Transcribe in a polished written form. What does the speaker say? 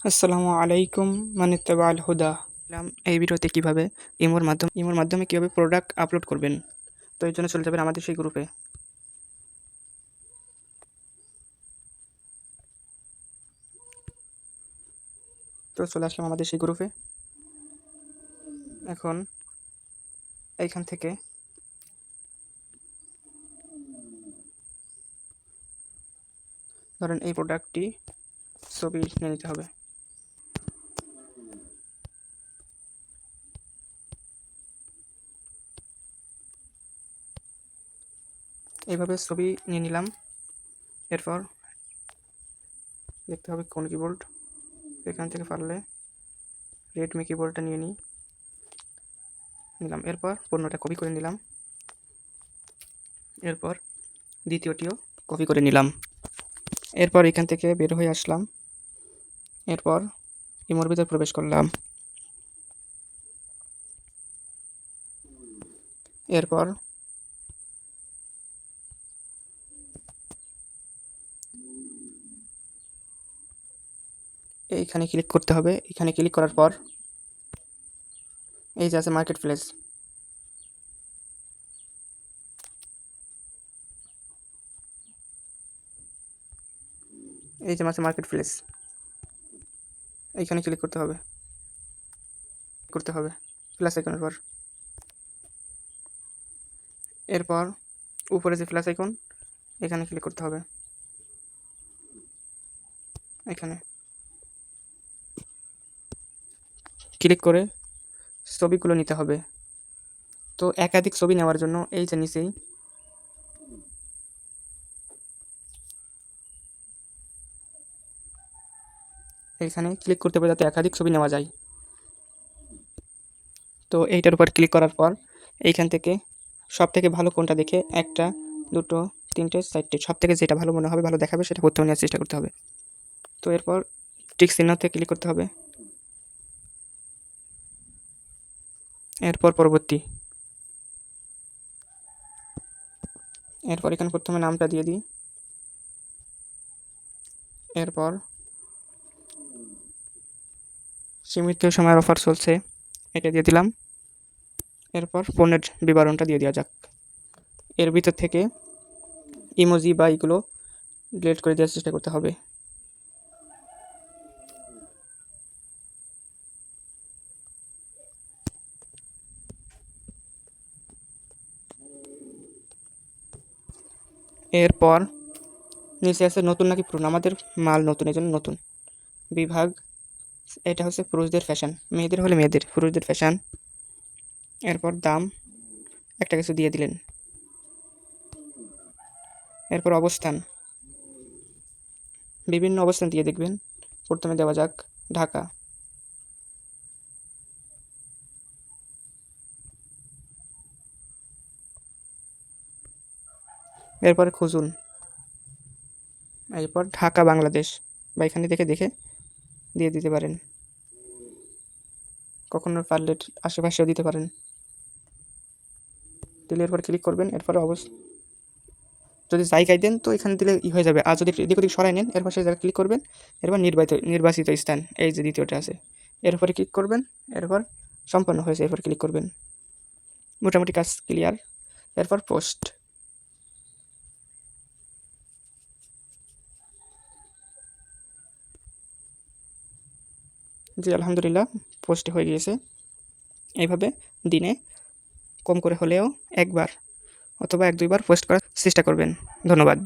আসসালামু আলাইকুম মানিত্তাবাল হুদা। এই ভিডিওতে কিভাবে ইমোর মাধ্যমে কিভাবে প্রোডাক্ট আপলোড করবেন। তো এই জন্য চলে যাবেন আমাদের সেই গ্রুপে। তো চলে আসলাম আমাদের সেই গ্রুপে। এখন এইখান থেকে ধরেন এই প্রোডাক্টটি ছবি নিয়ে নিতে হবে। এইভাবে ছবি নিয়ে নিলাম। এরপর দেখতে হবে কোন কিবোর্ড, এখান থেকে পারলে রেডমি কিবোর্ডটা নিলাম। এরপর পণ্যটা কপি করে নিলাম। এরপর দ্বিতীয়টিও কপি করে নিলাম। এরপর এখান থেকে বের হয়ে আসলাম। এরপর ইমোর ভিতর প্রবেশ করলাম। এরপর এইখানে ক্লিক করতে হবে। এখানে ক্লিক করার পর এই যে আছে মার্কেট প্লেস, এই যে আছে মার্কেট প্লেস, এইখানে ক্লিক করতে হবে প্লাস আইকনের পর। এরপর উপরে যে প্লাস আইকন, এখানে ক্লিক করতে হবে। এখানে ক্লিক করে ছবিগুলো নিতে হবে। তো একাধিক ছবি নেওয়ার জন্য এই যে নিচেই এইখানে ক্লিক করতে হবে যাতে একাধিক ছবি নেওয়া যায়। তো এইটার উপর ক্লিক করার পর এইখান থেকে সব থেকে ভালো কোনটা দেখে একটা, দুটো, তিনটে, চারটে, সব থেকে যেটা ভালো মনে হবে, ভালো দেখাবে সেটা প্রথমে নেওয়ার চেষ্টা করতে হবে। তো এরপর টিক চিহ্নতে ক্লিক করতে হবে। এরপর পরবর্তী। এরপর এখানে প্রথমে নামটা দিয়ে দিই। এরপর সীমিত সময়ের অফার চলছে, এটা দিয়ে দিলাম। এরপর পণ্যের বিবরণটা দিয়ে দেওয়া যাক। এর ভিতর থেকে ইমোজি বা এগুলো ডিলিট করে দেওয়ার চেষ্টা করতে হবে। এরপর নিচে আছে নতুন নাকি পুরনো, আমাদের মাল নতুন, এই জন্য নতুন। বিভাগ, এটা হচ্ছে পুরুষদের ফ্যাশন, মেয়েদের হলে মেয়েদের, পুরুষদের ফ্যাশন। এরপর দাম একটা কিছু দিয়ে দিলেন। এরপর অবস্থান, বিভিন্ন অবস্থান দিয়ে দেখবেন। প্রথমে দেওয়া যাক ঢাকা। এরপর খুঁজুন, এরপর ঢাকা বাংলাদেশ, বা এখানে দেখে দিয়ে দিতে পারেন। কখনো পারলে আশেপাশেও দিতে পারেন। দিলে এরপর ক্লিক করবেন। এরপর যদি জায়গায় দেন তো এখানে দিলে হয়ে যাবে, আর যদি এদিক ওদিক সরাই নেন এরপর সেই জায়গায় ক্লিক করবেন। এরপর নির্বাচিত স্থান, এই যে দ্বিতীয়টা আছে, এর উপরে ক্লিক করবেন। এরপর সম্পন্ন হয়েছে, এরপর ক্লিক করবেন। মোটামুটি কাজ ক্লিয়ার। এরপর পোস্ট, জি আলহামদুলিল্লাহ পোস্ট হয়ে গিয়েছে। এইভাবে দিনে কম করে হলেও একবার অথবা এক দুইবার পোস্ট করার চেষ্টা করবেন। ধন্যবাদ।